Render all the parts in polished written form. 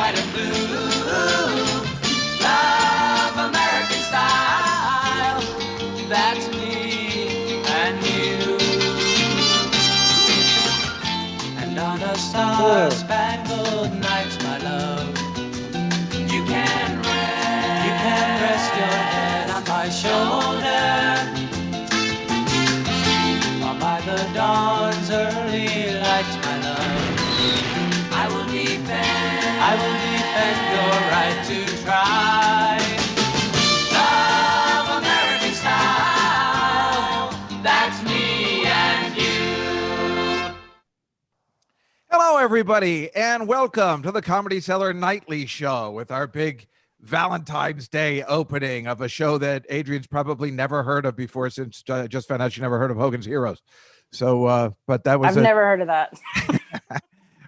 white and blue. Love American style. That's me and you. And on a star-spangled night, my love, you can rest your head on my shoulder, or by the dawn's early light, my love, I will defend your right to try. Love American style, that's me and you. Hello, everybody, and welcome to the Comedy Cellar Nightly Show with our big Valentine's Day opening of a show that Adrienne's probably never heard of before, since just found out she never heard of Hogan's Heroes. So, but that was I've never heard of that.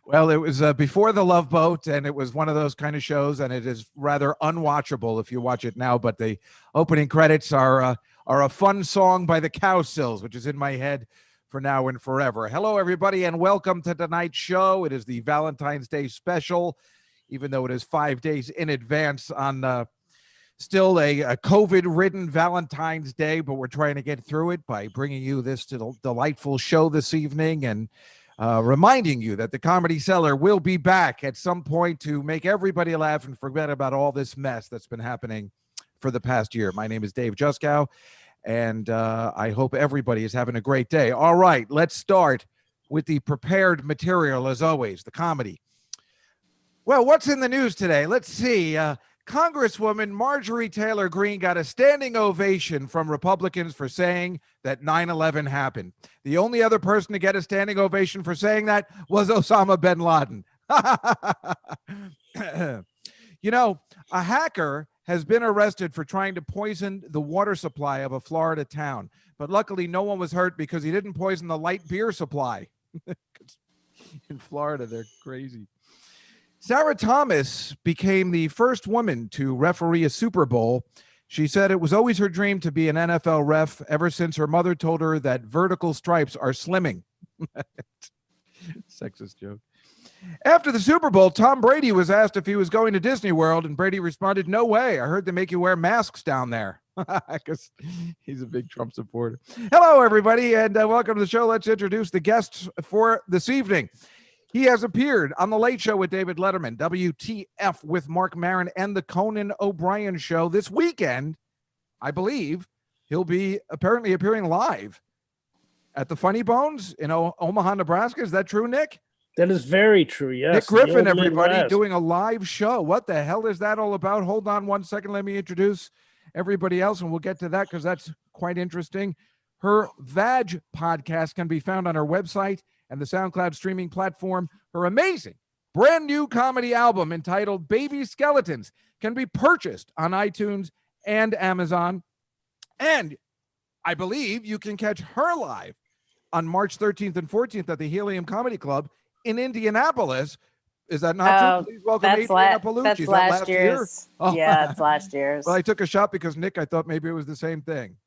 Well, it was before The Love Boat, and it was one of those kind of shows, and it is rather unwatchable if you watch it now. But the opening credits are a fun song by the Cowsills, which is in my head for now and forever. Hello, everybody, and welcome to tonight's show. It is the Valentine's Day special, even though it is 5 days in advance on still a COVID-ridden Valentine's Day, but we're trying to get through it by bringing you this delightful show this evening and reminding you that the Comedy Cellar will be back at some point to make everybody laugh and forget about all this mess that's been happening for the past year. My name is Dave Juskow, and I hope everybody is having a great day. All right, let's start with the prepared material, as always, the comedy. Well, what's in the news today? Let's see. Congresswoman Marjorie Taylor Greene got a standing ovation from Republicans for saying that 9/11 happened. The only other person to get a standing ovation for saying that was Osama bin Laden. You know, a hacker has been arrested for trying to poison the water supply of a Florida town, but luckily no one was hurt because he didn't poison the light beer supply. In Florida, they're crazy. Sarah Thomas became the first woman to referee a Super Bowl. She said it was always her dream to be an NFL ref ever since her mother told her that vertical stripes are slimming. Sexist joke. After the Super Bowl, Tom Brady was asked if he was going to Disney World, and Brady responded, "No way. I heard they make you wear masks down there." Because he's a big Trump supporter. Hello, everybody, and welcome to the show. Let's introduce the guests for this evening. He has appeared on The Late Show with David Letterman, WTF with Mark Maron, and The Conan O'Brien Show. This weekend, I believe, he'll be apparently appearing live at the Funny Bones in Omaha, Nebraska. Is that true, Nick? That is very true, yes. Nick Griffin, everybody, doing a live show. What the hell is that all about? Hold on one second. Let me introduce everybody else, and we'll get to that because that's quite interesting. Her VAG podcast can be found on her website and the SoundCloud streaming platform. Her amazing brand new comedy album entitled Baby Skeletons can be purchased on iTunes and Amazon. And I believe you can catch her live on March 13th and 14th at the Helium Comedy Club in Indianapolis. Is that not true? Please welcome Adrienne Iapalucci. That's last year's. Oh. Yeah, it's last year's. Well, I took a shot because Nick, I thought maybe it was the same thing.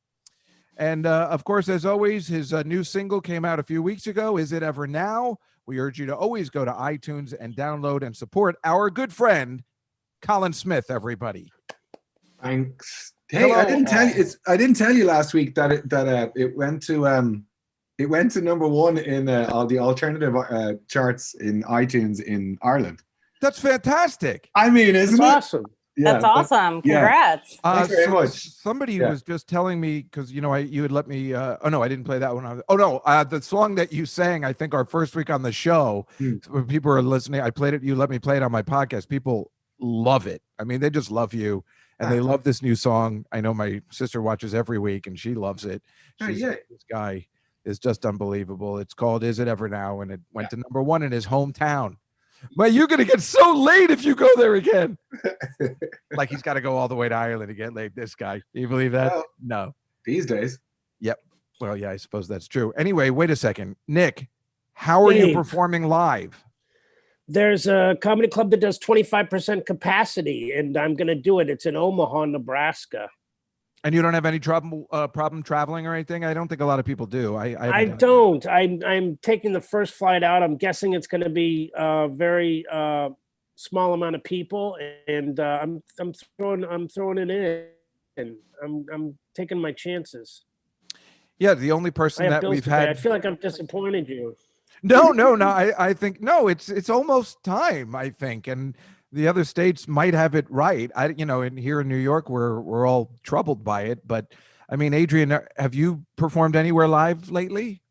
And, of course, as always, his new single came out a few weeks ago, Is It Ever Now? We urge you to always go to iTunes and download and support our good friend, Colin Smith, everybody. Thanks. Hey, hello. I didn't tell you last week that it went to number one in all the alternative charts in iTunes in Ireland. That's fantastic. I mean, isn't it awesome? Yeah, that's awesome. Congrats. Thanks very much. Somebody was just telling me, because, you had let me, oh, no, I didn't play that one. The song that you sang, I think our first week on the show, when people are listening, I played it, you let me play it on my podcast. People love it. I mean, they just love you, and they love this new song. I know my sister watches every week, and she loves it. This guy is just unbelievable. It's called Is It Ever Now? And it went to number one in his hometown. But you're going to get so late if you go there again. Like he's got to go all the way to Ireland to get laid, this guy. Do you believe that? Well, no. These days. Yep. Well, yeah, I suppose that's true. Anyway, wait a second. Nick, how are you performing live? There's a comedy club that does 25% capacity, and I'm going to do it. It's in Omaha, Nebraska. And you don't have any problem traveling or anything? I don't think a lot of people do. I don't. I'm taking the first flight out. I'm guessing it's going to be very small amount of people, and I'm throwing it in, and I'm taking my chances. Yeah, the only person that we've had. I feel like I've disappointed you. No. I think no. It's almost time. I think, and the other states might have it right. And here in New York, we're all troubled by it. But I mean, Adrienne, have you performed anywhere live lately?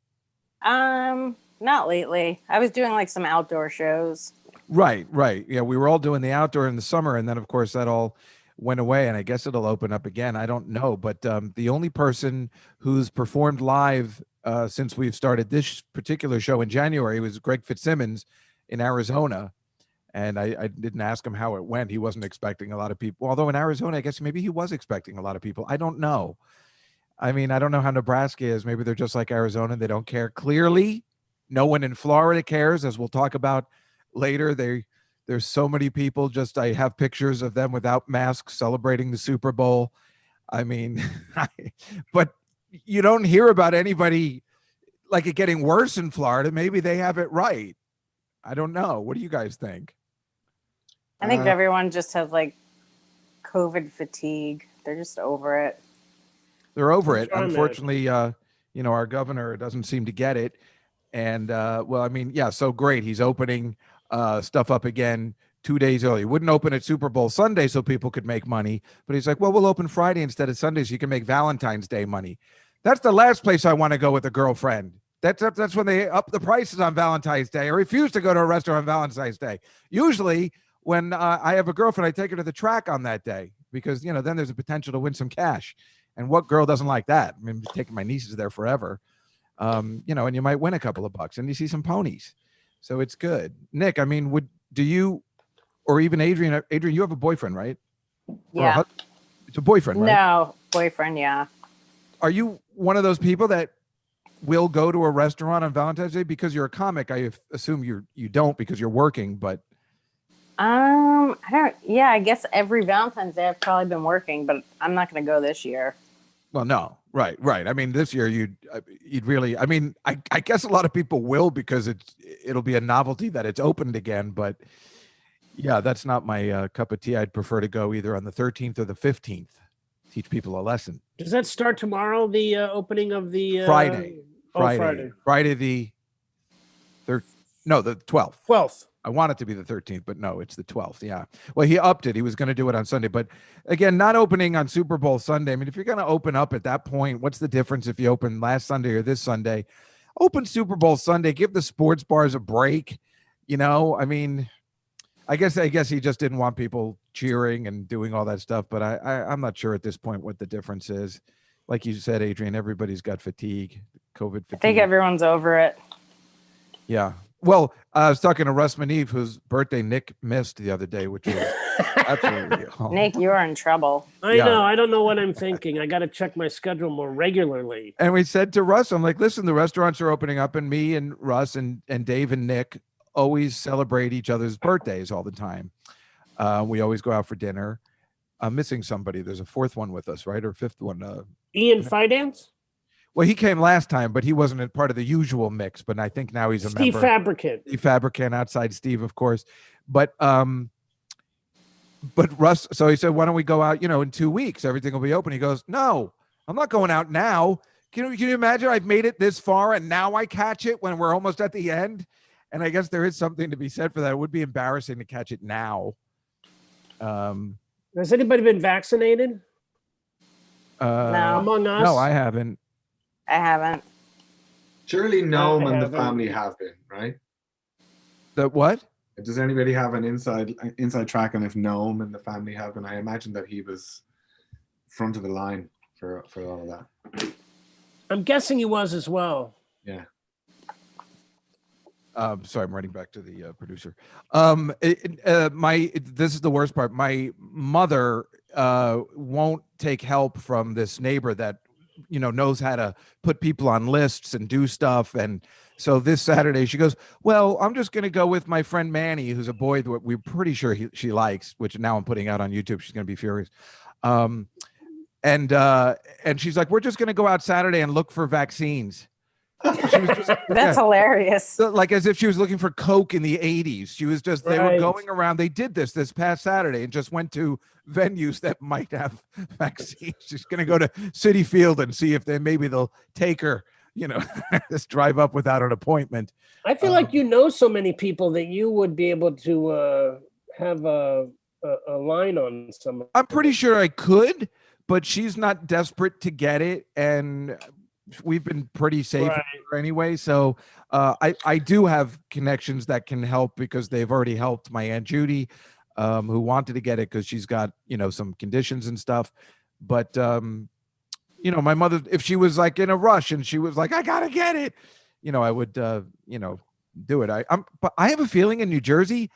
Not lately. I was doing like some outdoor shows. Right. Yeah, we were all doing the outdoor in the summer, and then of course that all went away, and I guess it'll open up again. I don't know, but the only person who's performed live since we've started this particular show in January was Greg Fitzsimmons in Arizona, and I didn't ask him how it went. He wasn't expecting a lot of people, although in Arizona, I guess maybe he was expecting a lot of people. I don't know. I mean, I don't know how Nebraska is. Maybe they're just like Arizona. They don't care. Clearly, no one in Florida cares, as we'll talk about later. There's so many people. Just I have pictures of them without masks celebrating the Super Bowl. I mean, but you don't hear about anybody like it getting worse in Florida. Maybe they have it right. I don't know. What do you guys think? I think everyone just has like COVID fatigue. They're just over it. They're over it. Unfortunately, our governor doesn't seem to get it. And well, I mean, yeah, so great. He's opening stuff up again 2 days early. He wouldn't open at Super Bowl Sunday so people could make money, but he's like, well, we'll open Friday instead of Sunday so you can make Valentine's Day money. That's the last place I want to go with a girlfriend. That's when they up the prices on Valentine's Day. I refuse to go to a restaurant on Valentine's Day. Usually when I have a girlfriend, I take her to the track on that day because, then there's a potential to win some cash. And what girl doesn't like that? I mean, taking my nieces there forever, and you might win a couple of bucks and you see some ponies. So it's good. Nick, I mean, do you, or even Adrienne, you have a boyfriend, right? Yeah. It's a boyfriend, right? No, boyfriend, yeah. Are you one of those people that will go to a restaurant on Valentine's Day because you're a comic? I assume you don't because you're working, but. I don't, yeah, I guess every Valentine's Day I've probably been working, but I'm not going to go this year. Well, no. Right. I mean, this year you'd really, I mean, I guess a lot of people will because it'll be a novelty that it's opened again, but yeah, that's not my cup of tea. I'd prefer to go either on the 13th or the 15th, teach people a lesson. Does that start tomorrow, the opening of the Friday the 12th. 12th. I want it to be the 13th, but no, it's the 12th. Yeah. Well, he upped it. He was going to do it on Sunday, but again, not opening on Super Bowl Sunday. I mean, if you're going to open up at that point, what's the difference if you open last Sunday or this Sunday? Open Super Bowl Sunday, give the sports bars a break. I mean, I guess he just didn't want people cheering and doing all that stuff, but I'm not sure at this point what the difference is. Like you said, Adrienne, everybody's got fatigue, COVID fatigue. I think everyone's over it. Yeah. Well, I was talking to Russ Maneve, whose birthday Nick missed the other day, which was absolutely. Nick, you're in trouble. I know. I don't know what I'm thinking. I got to check my schedule more regularly. And we said to Russ, I'm like, listen, the restaurants are opening up, and me and Russ and Dave and Nick always celebrate each other's birthdays all the time. We always go out for dinner. I'm missing somebody. There's a fourth one with us, right? Or fifth one. Ian Fidance? Well, he came last time, but he wasn't a part of the usual mix. But I think now he's a member. Steve Fabricant, outside Steve, of course. But Russ, so he said, why don't we go out, in 2 weeks, everything will be open. He goes, no, I'm not going out now. Can you imagine I've made it this far and now I catch it when we're almost at the end? And I guess there is something to be said for that. It would be embarrassing to catch it now. Has anybody been vaccinated? No. Among us? No, I haven't. I haven't. Surely Noam and the family have been, right? The what? Does anybody have an inside track on if Noam and the family have been? I imagine that he was front of the line for all of that. I'm guessing he was as well. Yeah. Sorry, I'm writing back to the producer. This is the worst part. My mother won't take help from this neighbor that knows how to put people on lists and do stuff. And so this Saturday she goes, well, I'm just going to go with my friend Manny, who's a boy that we're pretty sure she likes, which now I'm putting out on YouTube. She's going to be furious. And she's like, we're just going to go out Saturday and look for vaccines. She was just, That's hilarious. so, like as if she was looking for Coke in the 80s. She was just, they were Right. going around. They did this past Saturday and just went to venues that might have vaccines. She's going to go to Citi Field and see if maybe they'll take her, just drive up without an appointment. I feel like you know so many people that you would be able to have a line on some. I'm pretty sure I could, but she's not desperate to get it. And we've been pretty safe Right. with her anyway. So I do have connections that can help because they've already helped my Aunt Judy, who wanted to get it because she's got, some conditions and stuff. But, my mother, if she was like in a rush and she was like, I got to get it, I would, do it. But I have a feeling in New Jersey,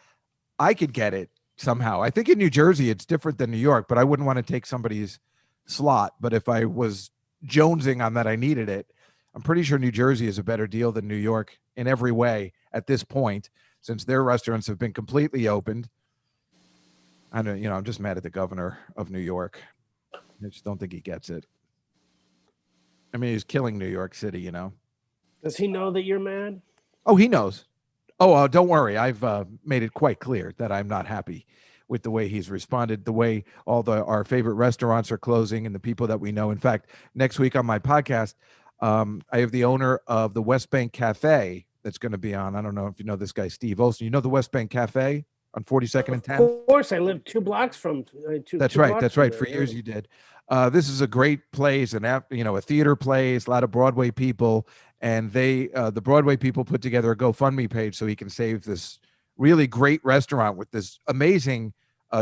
I could get it somehow. I think in New Jersey, it's different than New York, but I wouldn't want to take somebody's slot. But if I was jonesing on that I needed it, I'm pretty sure New Jersey is a better deal than New York in every way at this point, since their restaurants have been completely opened. I know, I'm just mad at the governor of New York. I just don't think he gets it. I mean, he's killing New York City, Does he know that you're mad? Oh, he knows. Oh, don't worry. I've made it quite clear that I'm not happy with the way he's responded, the way our favorite restaurants are closing and the people that we know. In fact, next week on my podcast, I have the owner of the West Bank Cafe that's going to be on. I don't know if you know this guy, Steve Olson. You know the West Bank Cafe on 42nd and 10th? Of course, I live 2 blocks from. That's right. That's right. For years you did. This is a great place, and a theater place, a lot of Broadway people, and the Broadway people put together a GoFundMe page so he can save this really great restaurant with this amazing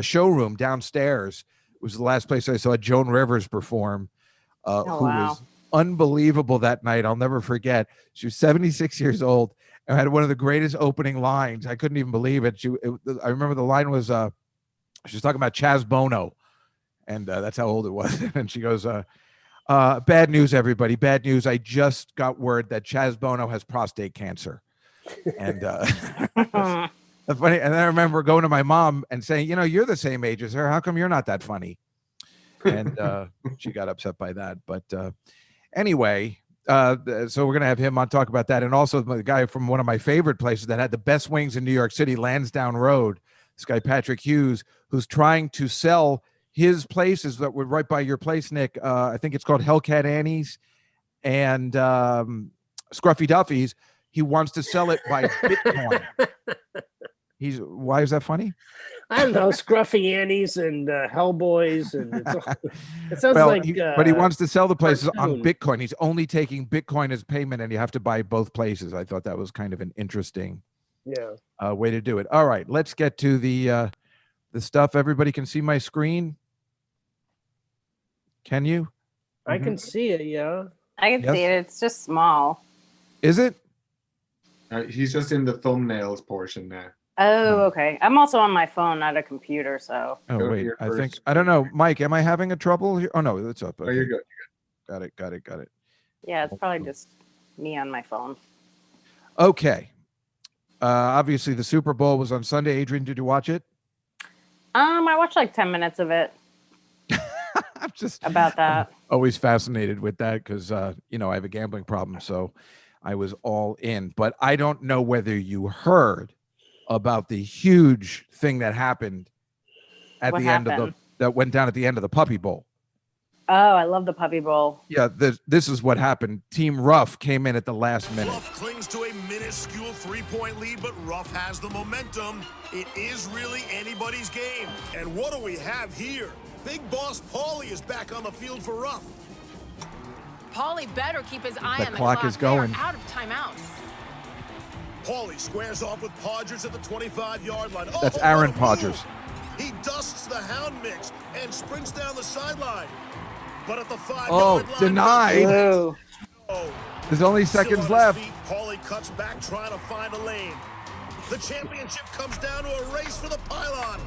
showroom downstairs. It was the last place I saw Joan Rivers perform, who was unbelievable that night. I'll never forget. She was 76 years old and had one of the greatest opening lines. I couldn't even believe it. I remember the line was, she was talking about Chaz Bono, and that's how old it was. And she goes, bad news, everybody. Bad news. I just got word that Chaz Bono has prostate cancer. And that's funny. And then I remember going to my mom and saying, you're the same age as her. How come you're not that funny? And she got upset by that. But anyway, so we're going to have him on, talk about that. And also the guy from one of my favorite places that had the best wings in New York City, Lansdowne Road, this guy, Patrick Hughes, who's trying to sell his places that were right by your place, Nick. I think it's called Hellcat Annie's and Scruffy Duffy's. He wants to sell it by Bitcoin. Why is that funny? I don't know, Scruffy Annies and Hellboys, and it sounds but he wants to sell the places on Bitcoin. He's only taking Bitcoin as payment, and you have to buy both places. I thought that was kind of an interesting way to do it. All right, let's get to the stuff. Everybody can see my screen. Can you? I can see it. Yeah, I can see it. It's just small. Is it? He's just in the thumbnails portion now. Oh, okay. I'm also on my phone, not a computer, so. Oh, wait. I don't know. Mike, am I having a trouble here? Oh, no, it's up. Okay. Oh, you're good. Got it. Yeah, it's probably just me on my phone. Okay. Obviously, the Super Bowl was on Sunday. Adrienne, did you watch it? I watched like 10 minutes of it. I'm just about that. Always fascinated with that because, I have a gambling problem. So I was all in. But I don't know whether you heard about the huge thing that happened at the end of that went down at the end of the Puppy Bowl. Oh, I love the Puppy Bowl. Yeah, this is what happened. Team Ruff came in at the last minute. Ruff clings to a minuscule 3-point lead, but Ruff has the momentum. It is really anybody's game. And what do we have here? Big Boss Paulie is back on the field for Ruff. Paulie better keep his eye on the clock is going. They are out of timeouts. Paulie squares off with Podgers at the 25-yard line. That's Aaron Podgers. He dusts the hound mix and sprints down the sideline. But at the 5-yard line, denied. Whoa. There's only seconds left. Paulie cuts back trying to find a lane. The championship comes down to a race for the pylon.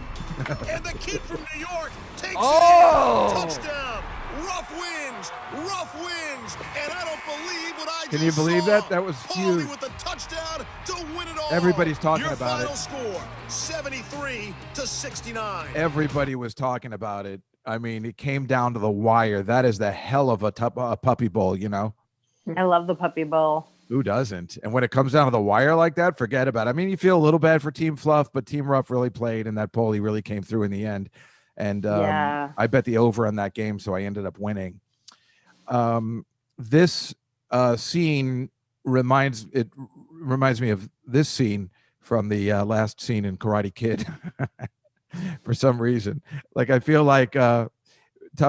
And the kid from New York takes it in. Touchdown. Ruff wins. And I don't believe what I just saw. Can you believe that? That was huge. Paulie with the touchdown to win it all. Everybody's talking about it. Your final score, 73-69. Everybody was talking about it. I mean, it came down to the wire. That is the hell of a Puppy Bowl, I love the Puppy Bowl. Who doesn't? And when it comes down to the wire like that, forget about it. I mean, you feel a little bad for Team Fluff, but Team Rough really played, and that Paulie really came through in the end. And I bet the over on that game, so I ended up winning. This scene reminds me of this scene from the last scene in Karate Kid. For some reason, like I feel like Tom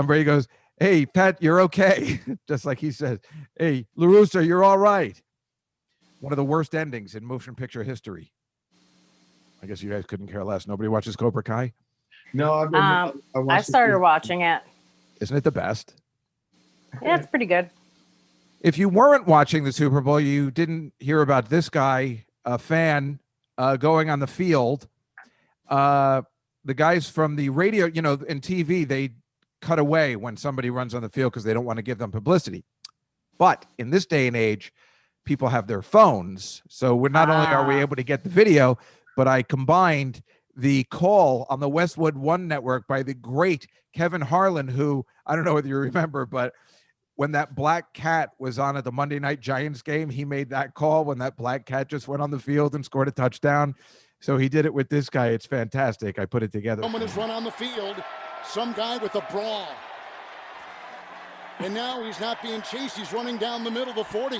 Brady goes, "Hey, Pat, you're okay," just like he says, "Hey, LaRusso, you're all right." One of the worst endings in motion picture history. I guess you guys couldn't care less. Nobody watches Cobra Kai? No, I started watching it. Isn't it the best? Yeah, it's pretty good. If you weren't watching the Super Bowl, you didn't hear about this guy, a fan, going on the field. The guys from the radio, in TV, they cut away when somebody runs on the field because they don't want to give them publicity. But in this day and age, people have their phones. So we're not only are we able to get the video, but I combined the call on the Westwood One network by the great Kevin Harlan, who I don't know whether you remember, but when that black cat was on at the Monday Night Giants game, he made that call when that black cat just went on the field and scored a touchdown. So he did it with this guy. It's fantastic. I put it together. Someone has run on the field. Some guy with a brawl. And now he's not being chased. He's running down the middle of the 40.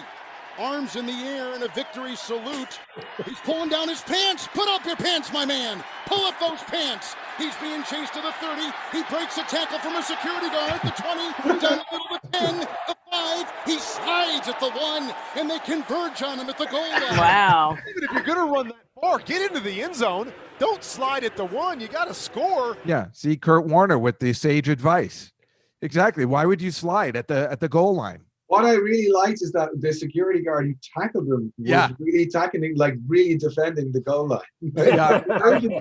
Arms in the air in a victory salute. He's pulling down his pants. Put up your pants, my man. Pull up those pants. He's being chased to the 30. He breaks a tackle from a security guard. The 20, down the middle of the 10, the 5. He slides at the 1, and they converge on him at the goal line. Wow. Even if you're going to run that far, get into the end zone. Don't slide at the 1. You got to score. Yeah. See Kurt Warner with the sage advice. Exactly. Why would you slide at the goal line? What I really liked is that the security guard who tackled him was really tackling, like really defending the goal line. Yeah.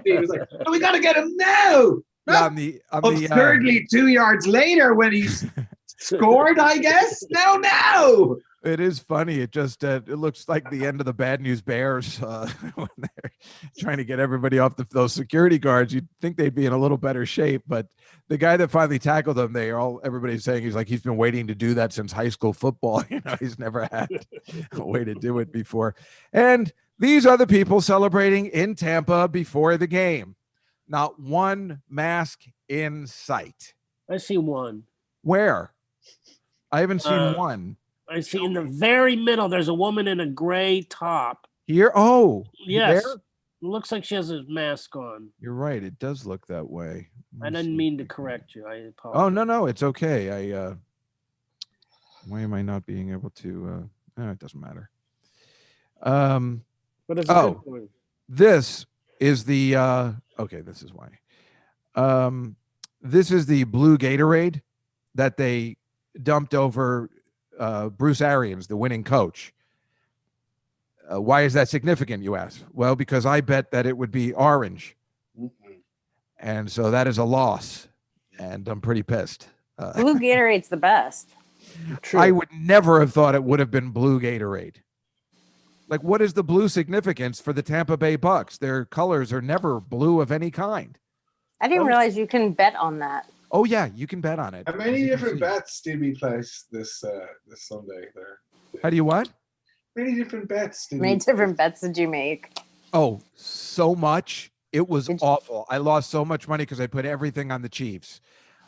He was like, "Oh, we got to get him now." Yeah, Absurdly, 2 yards later when he's scored, I guess. No. It is funny. It just it looks like the end of the Bad News Bears when they're trying to get everybody off those security guards. You'd think they'd be in a little better shape, but the guy that finally tackled them, everybody's saying he's been waiting to do that since high school football. He's never had a way to do it before. And these are the people celebrating in Tampa before the game. Not one mask in sight. I see one. Where? I haven't seen one. I see in the very middle, there's a woman in a gray top. Here? Oh, yes. there? It looks like she has a mask on. You're right. It does look that way. I didn't mean to correct you. I apologize. Oh, no. It's okay. Why am I not being able to? It doesn't matter. But it's a good point. This is the, okay, this is why. This is the blue Gatorade that they dumped over Bruce Arians, the winning coach. Why is that significant, you ask? Well, because I bet that it would be orange. And so that is a loss. And I'm pretty pissed. Blue Gatorade's the best. True. I would never have thought it would have been blue Gatorade. Like, what is the blue significance for the Tampa Bay Bucks? Their colors are never blue of any kind. I didn't realize you can bet on that. Oh, yeah, you can bet on it. How many different bets did we place this Sunday there? How do you what? Many different bets. How many different bets did you make? Oh, so much. It was awful. I lost so much money because I put everything on the Chiefs.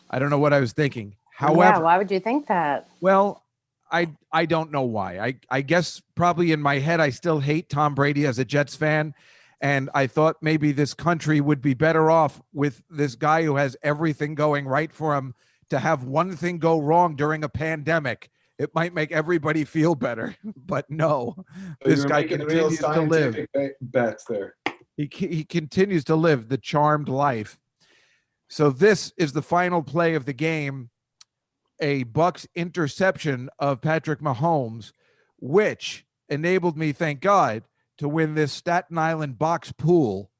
I don't know what I was thinking. However, why would you think that? Well, I don't know why. I guess probably in my head I still hate Tom Brady as a Jets fan. And I thought maybe this country would be better off with this guy who has everything going right for him to have one thing go wrong during a pandemic. It might make everybody feel better, but no, this guy continues to live. Bets there. He continues to live the charmed life. So this is the final play of the game, a Bucs interception of Patrick Mahomes, which enabled me, thank God, to win this Staten Island box pool.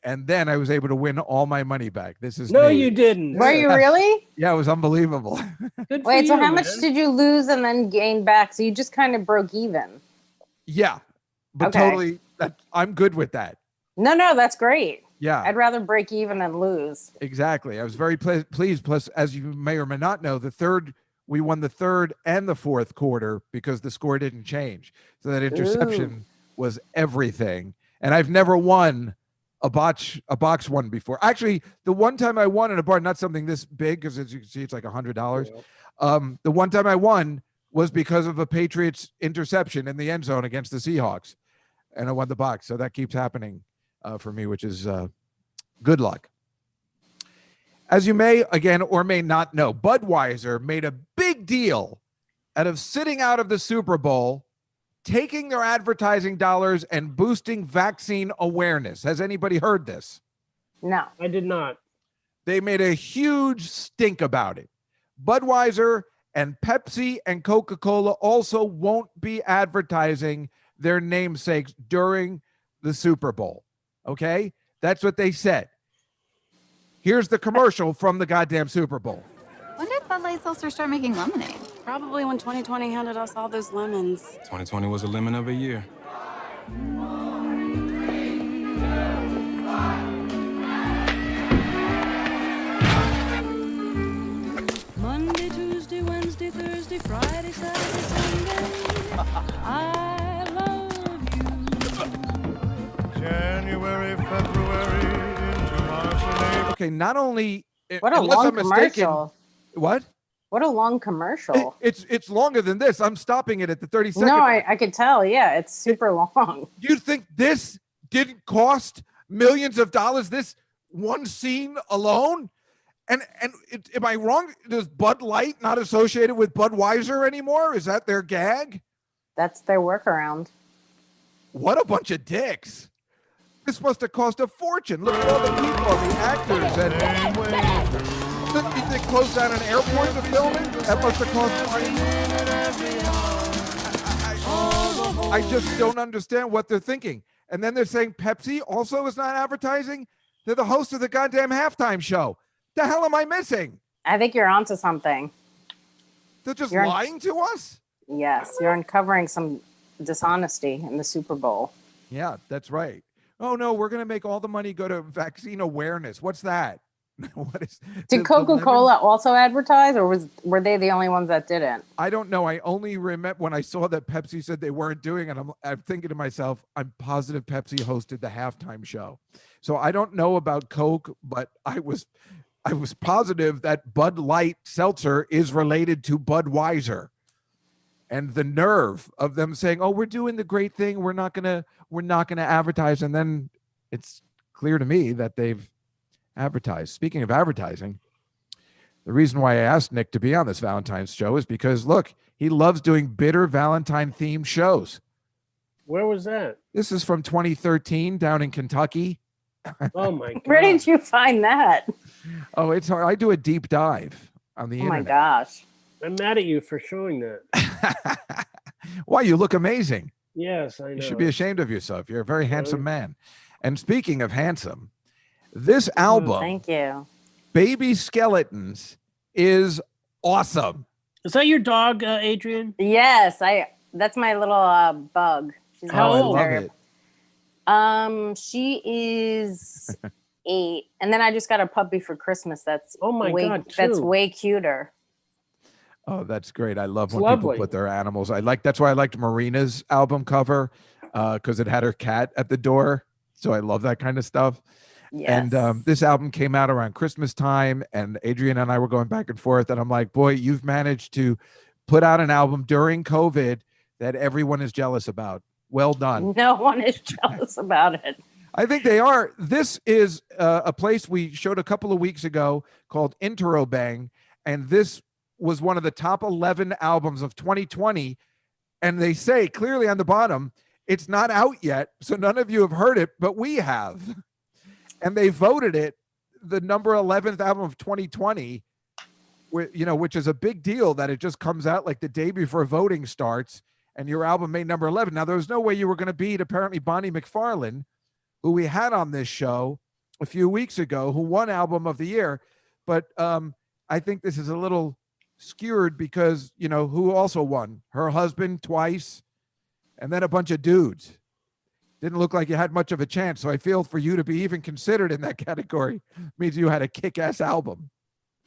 And then I was able to win all my money back. This is you didn't. Were you really? Yeah, it was unbelievable. Wait, so how much did you lose and then gain back? So you just kind of broke even. Yeah, but totally, I'm good with that. No, that's great. Yeah. I'd rather break even than lose. Exactly. I was very pleased. Plus, as you may or may not know, the third we won the third and the fourth quarter because the score didn't change. So that interception was everything. And I've never won a box one before. Actually, the one time I won in a bar, not something this big, because as you can see, it's like $100. The one time I won was because of a Patriots interception in the end zone against the Seahawks. And I won the box. So that keeps happening for me, which is good luck. As you may, again, or may not know, Budweiser made a big deal out of sitting out of the Super Bowl, taking their advertising dollars and boosting vaccine awareness. Has anybody heard this? No. I did not. They made a huge stink about it. Budweiser and Pepsi and Coca-Cola also won't be advertising their namesakes during the Super Bowl. Okay? That's what they said. Here's the commercial from the goddamn Super Bowl. When did Bud Light Seltzer start making lemonade? Probably when 2020 handed us all those lemons. 2020 was a lemon of a year. Monday, Tuesday, Wednesday, Thursday, Friday, Saturday, Sunday. I love you. January, February, into March and April. Okay, not only What a long commercial. What? What a long commercial. It's longer than this. I'm stopping it at the 30 second. No, I could tell. Yeah, it's super long. You think this didn't cost millions of dollars, this one scene alone? And am I wrong? Is Bud Light not associated with Budweiser anymore? Is that their gag? That's their workaround. What a bunch of dicks. This must have cost a fortune. Look at all the people, the actors, and they closed down an airport to film it. That must have cost money. I just don't understand what they're thinking. And then they're saying Pepsi also is not advertising. They're the host of the goddamn halftime show. The hell am I missing? I think you're onto something. They're just lying to us? Yes, you're uncovering some dishonesty in the Super Bowl. Yeah, that's right. Oh, no, we're going to make all the money go to vaccine awareness. What's that? What is? Did Coca-Cola also advertise, or were they the only ones that didn't? I don't know. I only remember when I saw that Pepsi said they weren't doing it. I'm thinking to myself, I'm positive Pepsi hosted the halftime show. So I don't know about Coke, but I was positive that Bud Light Seltzer is related to Budweiser. And the nerve of them saying, "Oh, we're doing the great thing. We're not gonna advertise," and then it's clear to me that they've advertised. Speaking of advertising, the reason why I asked Nick to be on this Valentine's show is because look, he loves doing bitter Valentine themed shows. Where was that? This is from 2013 down in Kentucky. Oh my God! Where did you find that? Oh, it's hard. I do a deep dive on the internet. Oh my gosh! I'm mad at you for showing that. Why? You look amazing. Yes, I know. You should be ashamed of yourself. You're a very handsome man. And speaking of handsome, this album, thank you, Baby Skeletons, is awesome. Is that your dog, Adrienne? Yes, that's my little bug. She's I love it. She is 8, and then I just got a puppy for Christmas. That's God, that's way cuter. Oh, that's great. I love when lovely. people put their animals. That's why I liked Marina's album cover, because it had her cat at the door. So I love that kind of stuff. Yes. And this album came out around Christmas time, and Adrienne and I were going back and forth, and I'm like, boy, you've managed to put out an album during COVID that everyone is jealous about. Well done. No one is jealous about it. I think they are. This is a place we showed a couple of weeks ago called Interrobang, and this was one of the top 11 albums of 2020. And they say clearly on the bottom, it's not out yet, so none of you have heard it, but we have. And they voted it the number 11th album of 2020, which is a big deal that it just comes out like the day before voting starts, and your album made number 11. Now, there was no way you were going to beat apparently Bonnie McFarlane, who we had on this show a few weeks ago, who won Album of the Year. But I think this is a little skewed because, who also won? Her husband twice, and then a bunch of dudes. Didn't look like you had much of a chance. So I feel for you to be even considered in that category means you had a kick-ass album.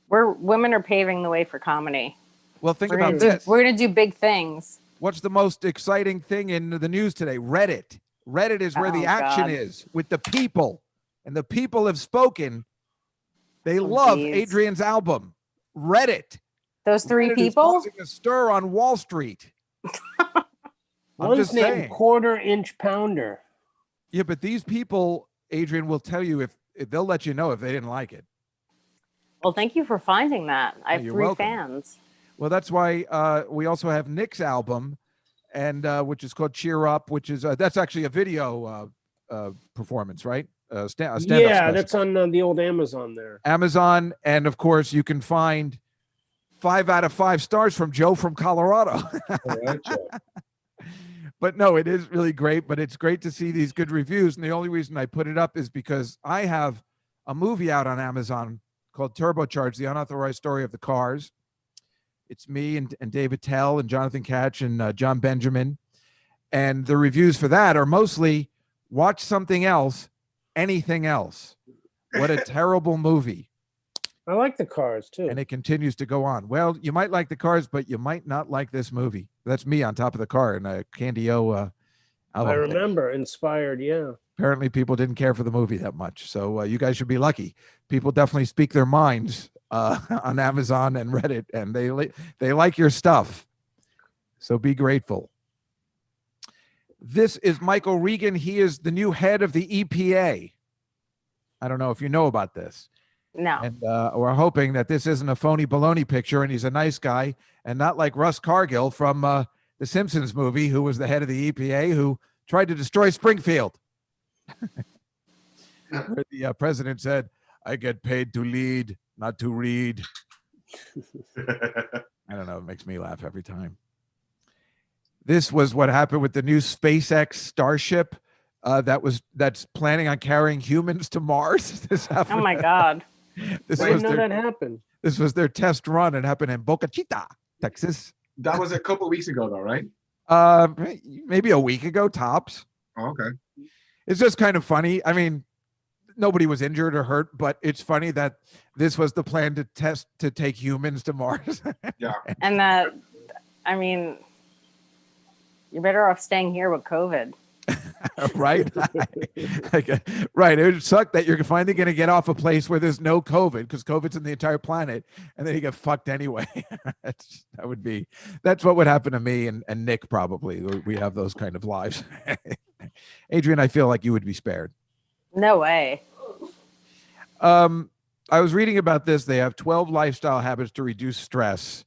Women are paving the way for comedy. Well, think about this. We're gonna do big things. What's the most exciting thing in the news today? Reddit. Reddit is where the action is with the people, and the people have spoken. They love Adrienne's album. Reddit. Those three Reddit people is causing a stir on Wall Street. I'm just named saying. Quarter-Inch Pounder. Yeah, but these people, Adrienne, will tell you if they'll let you know if they didn't like it. Well, thank you for finding that. I have you're 3 welcome. fans. Well, that's why we also have Nick's album, and which is called "Cheer Up," which is that's actually a video performance, right? A stand-up Yeah, special. that's on the old Amazon there. Amazon, and of course, you can find 5 out of 5 stars from Joe from Colorado. All right, Joe. But no, it is really great. But it's great to see these good reviews, and the only reason I put it up is because I have a movie out on Amazon called Turbocharged: The Unauthorized Story of the Cars. It's me and David Tell and Jonathan Catch and John Benjamin. And the reviews for that are mostly watch something else, anything else. What a terrible movie. I like the Cars, too. And it continues to go on. Well, you might like the Cars, but you might not like this movie. That's me on top of the car in a Candy O album. I remember. Inspired, yeah. Apparently people didn't care for the movie that much. So you guys should be lucky. People definitely speak their minds on Amazon and Reddit, and they like your stuff. So be grateful. This is Michael Regan. He is the new head of the EPA. I don't know if you know about this. No. And we're hoping that this isn't a phony baloney picture and he's a nice guy and not like Russ Cargill from the Simpsons movie, who was the head of the EPA who tried to destroy Springfield. Where the president said, "I get paid to lead, not to read." I don't know. It makes me laugh every time. This was what happened with the new SpaceX Starship that's planning on carrying humans to Mars. This happened. Oh my God. I didn't know that happened. This was their test run. It happened in Boca Chica, Texas. That was a couple of weeks ago, though, right? Maybe a week ago, tops. Oh, okay. It's just kind of funny. I mean, nobody was injured or hurt, but it's funny that this was the plan to take humans to Mars. Yeah. And that, I mean, you're better off staying here with COVID. Right? Right. It would suck that you're finally going to get off a place where there's no COVID, because COVID's in the entire planet, and then you get fucked anyway. That's what would happen to me and Nick, probably. We have those kind of lives. Adrienne, I feel like you would be spared. No way. I was reading about this. They have 12 lifestyle habits to reduce stress.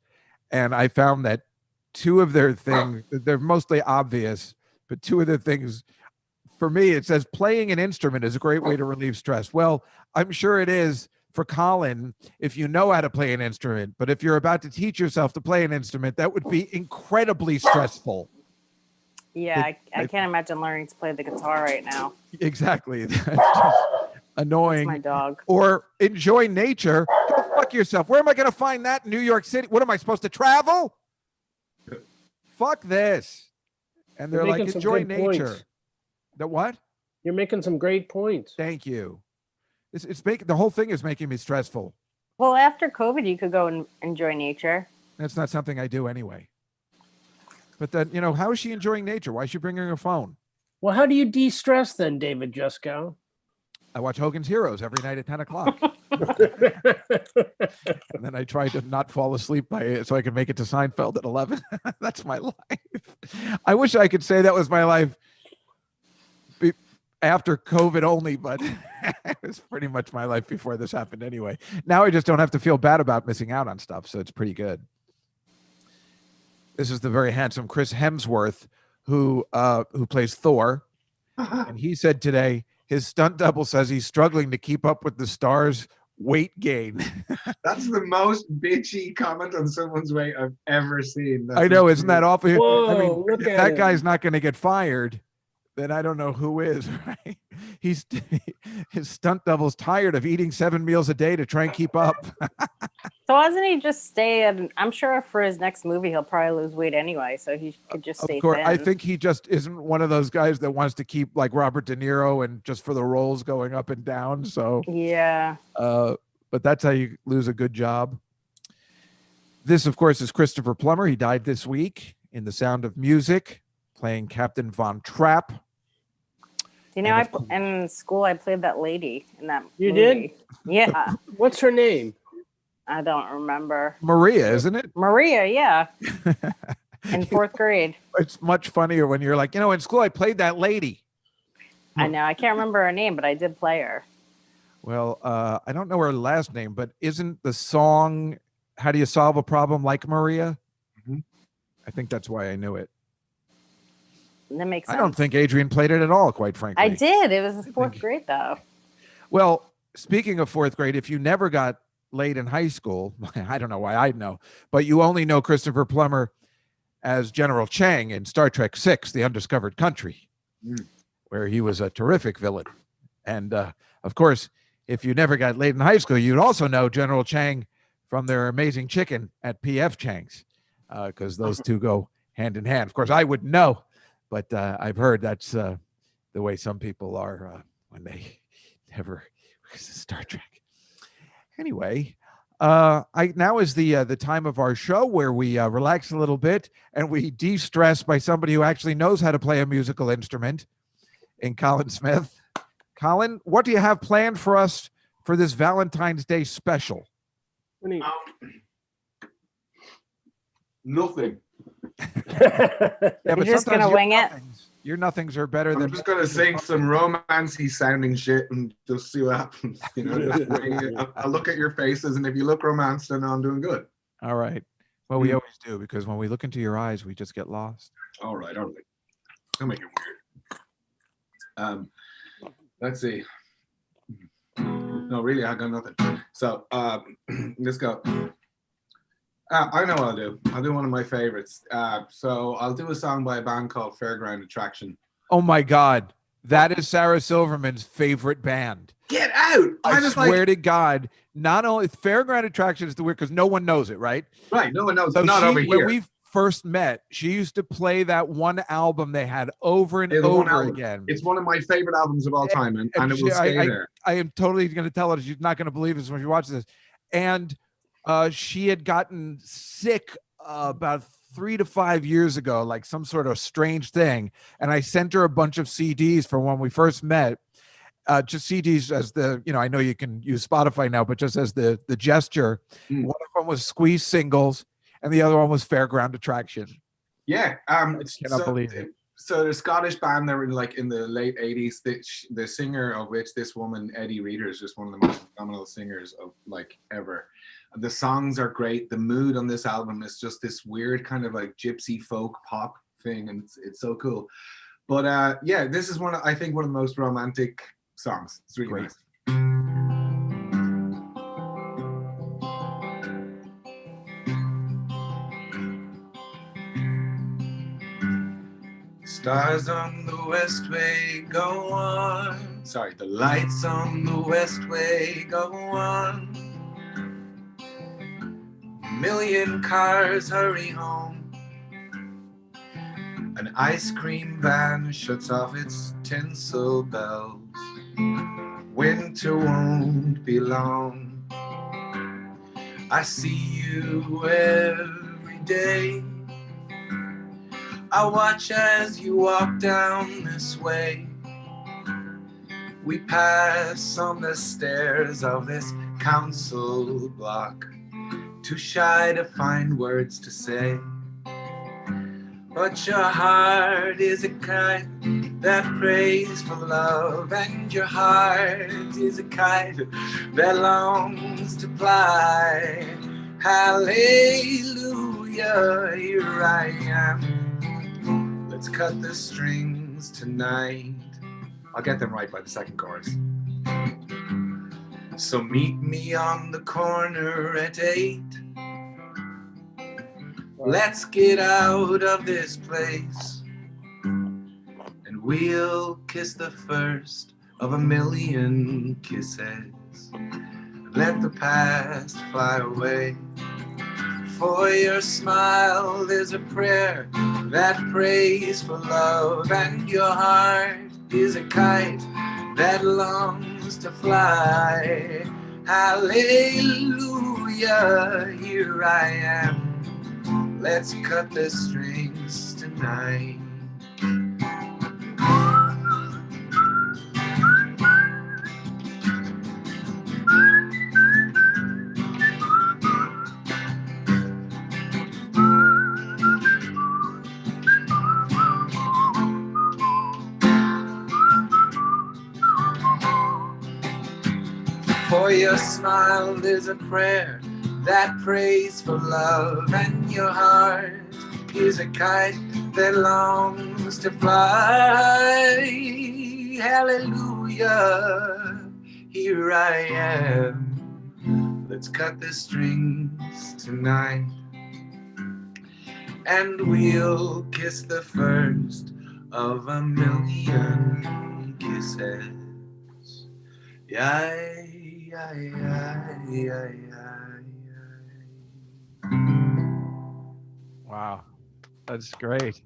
And I found that 2 of their things, they're mostly obvious, but 2 of the things, for me, it says playing an instrument is a great way to relieve stress. Well, I'm sure it is for Colin if you know how to play an instrument. But if you're about to teach yourself to play an instrument, that would be incredibly stressful. Yeah, I can't imagine learning to play the guitar right now. Exactly. That's just annoying. That's my dog. Or enjoy nature. Go fuck yourself. Where am I going to find that in New York City? What am I supposed to travel? Fuck this. And they're like, enjoy nature. Points. The what? You're making some great points. Thank you. The whole thing is making me stressful. Well, after COVID, you could go and enjoy nature. That's not something I do anyway. But then, how is she enjoying nature? Why is she bringing her phone? Well, how do you de-stress then, David Juskow? I watch Hogan's Heroes every night at 10 o'clock. And then I try to not fall asleep so I can make it to Seinfeld at 11. That's my life. I wish I could say that was my life after COVID only, but it was pretty much my life before this happened anyway. Now I just don't have to feel bad about missing out on stuff, so it's pretty good. This is the very handsome Chris Hemsworth, who plays Thor. And he said today his stunt double says he's struggling to keep up with the star's weight gain. That's the most bitchy comment on someone's weight I've ever seen. I know, isn't that awful? Whoa, I mean, look if at that him. guy's not going to get fired, then I don't know who is, right? His stunt double's tired of eating 7 meals a day to try and keep up. So doesn't he just stay? I'm sure for his next movie, he'll probably lose weight anyway, so he could just stay Of course, thin. I think he just isn't one of those guys that wants to keep like Robert De Niro and just for the roles going up and down. So yeah. But that's how you lose a good job. This, of course, is Christopher Plummer. He died this week in The Sound of Music, playing Captain Von Trapp. You know, in school I played that lady in that You movie. did? Yeah. What's her name? I don't remember. Maria, isn't it? Maria, yeah. In 4th grade. It's much funnier when you're like, in school I played that lady. I know. I can't remember her name, but I did play her. Well, I don't know her last name, but isn't the song "How Do You Solve a Problem Like Maria"? Mm-hmm. I think that's why I knew it. That makes sense. I don't think Adrienne played it at all, quite frankly. I did. It was 4th grade, though. Well, speaking of 4th grade, if you never got laid in high school, I don't know why I'd know, but you only know Christopher Plummer as General Chang in Star Trek VI, The Undiscovered Country, where he was a terrific villain. And, of course, if you never got laid in high school, you'd also know General Chang from their amazing chicken at P.F. Chang's, because those two go hand in hand. Of course, I wouldn't know, but I've heard that's the way some people are when they never Star Trek. Anyway, now is the time of our show where we relax a little bit and we de-stress by somebody who actually knows how to play a musical instrument, in Colin Smith. Colin, what do you have planned for us for this Valentine's Day special? Nothing. Yeah, You're just going to wing it? Your nothings are better than... I'm just going to sing some romancy sounding shit and just see what happens. I'll look at your faces, and if you look romanced, then I'm doing good. All right. Well, we always do, because when we look into your eyes, we just get lost. All right. I'll make it weird. Let's see. No, really, I got nothing. So let's go. I know what I'll do. I'll do one of my favorites. So I'll do a song by a band called Fairground Attraction. Oh my God. That is Sarah Silverman's favorite band. Get out! I swear to God, not only Fairground Attraction is the weird because no one knows it, right? Right, no one knows. So not over here. When we first met, she used to play that one album they had over and over again. It's one of my favorite albums of all time, and it will stay there. I am totally going to tell her she's not going to believe this when she watches this. And she had gotten sick about 3 to 5 years ago, like some sort of strange thing. And I sent her a bunch of CDs from when we first met. Just CDs as the, I know you can use Spotify now, but just as the gesture. One of them was Squeeze Singles, and the other one was Fairground Attraction. Yeah. I cannot believe it. So the Scottish band, they were in the late 80s. The singer of which this woman, Eddie Reader, is just one of the most phenomenal singers of ever. The songs are great. The mood on this album is just this weird kind of gypsy folk pop thing, and it's so cool. But yeah, this is I think one of the most romantic songs. It's really nice. Stars on the westway go on. Sorry, the lights on the westway go on. A million cars hurry home. An ice cream van shuts off its tinsel bells. Winter won't be long. I see you every day. I watch as you walk down this way. We pass on the stairs of this council block, too shy to find words to say. But your heart is a kind that prays for love, and your heart is a kite that longs to fly. Hallelujah, here I am. Let's cut the strings tonight. I'll get them right by the second chorus. So meet me on the corner at 8. Let's get out of this place, and we'll kiss the first of a million kisses. Let the past fly away. For your smile there's a prayer that prays for love, and your heart is a kite that longs to fly. Hallelujah, here I am. Let's cut the strings tonight. For your smile is a prayer that prays for love, and your heart is a kite that longs to fly. Hallelujah, here I am. Let's cut the strings tonight, and we'll kiss the first of a million kisses. Yeah. Wow, that's great.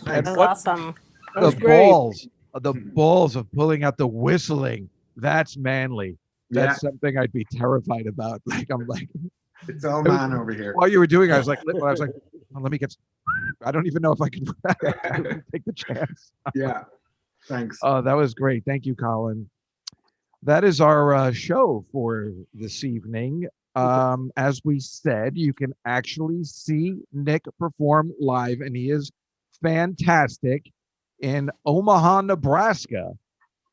That was what awesome. the balls of pulling out the whistling. That's manly. That's something I'd be terrified about. Like I'm like, it's all man over here. While you were doing, I was like, well, let me get. I don't even know if I can take the chance. Yeah, thanks. Oh, that was great. Thank you, Colin. That is our show for this evening. As we said, you can actually see Nick perform live, and he is fantastic in Omaha, Nebraska.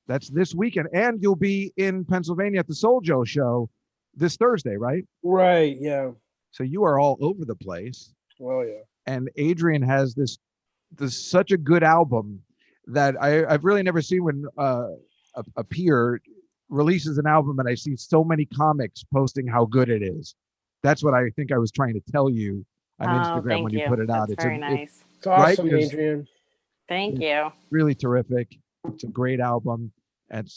That's this weekend. And you'll be in Pennsylvania at the Soul Joe show this Thursday, right? Right, yeah. So you are all over the place. Well, yeah. And Adrienne has this such a good album that I've really never seen when a peer releases an album and I see so many comics posting how good it is. That's what I think I was trying to tell you on Instagram when you put it out. That's very nice. It's awesome, right? Adrienne. Thank you. Really terrific. It's a great album. And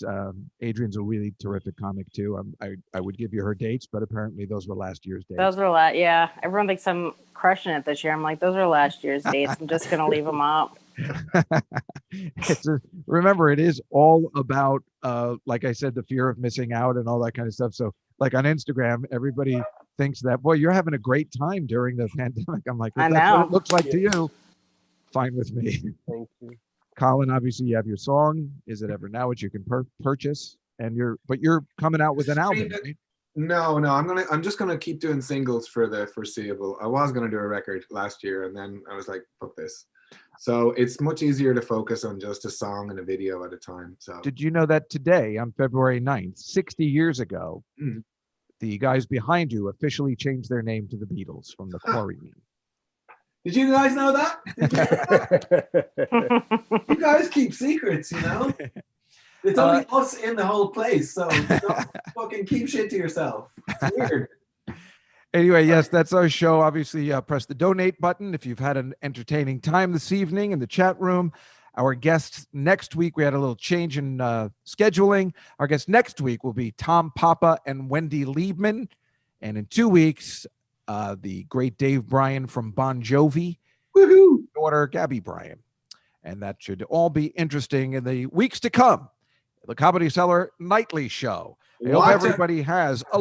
Adrienne's a really terrific comic too. I would give you her dates, but apparently those were last year's dates. Those were yeah. Everyone thinks I'm crushing it this year. I'm like, those are last year's dates. I'm just gonna leave them up. Remember, it is all about like I said, the fear of missing out and all that kind of stuff. So like on Instagram, everybody thinks that, boy, you're having a great time during the pandemic. I'm like, if that's what it looks like to you, fine with me. Thank you. Colin, obviously you have your song, Is It Ever Now, which you can purchase, and you're coming out with an album, right? No, I'm just gonna keep doing singles for the foreseeable. I was gonna do a record last year, and then I was like, fuck this. So it's much easier to focus on just a song and a video at a time. So did you know that today, on February 9th, 60 years ago, the guys behind you officially changed their name to the Beatles from the Quarrymen? Did you guys know that? You guys keep secrets, you know? It's only us in the whole place, so don't fucking keep shit to yourself. It's weird. Anyway, yes, that's our show. Obviously, press the donate button if you've had an entertaining time this evening in the chat room. Our guests next week, we had a little change in scheduling. Our guests next week will be Tom Papa and Wendy Liebman. And in 2 weeks, the great Dave Bryan from Bon Jovi, daughter Gabby Bryan. And that should all be interesting in the weeks to come. The Comedy Cellar Nightly Show. I hope everybody has a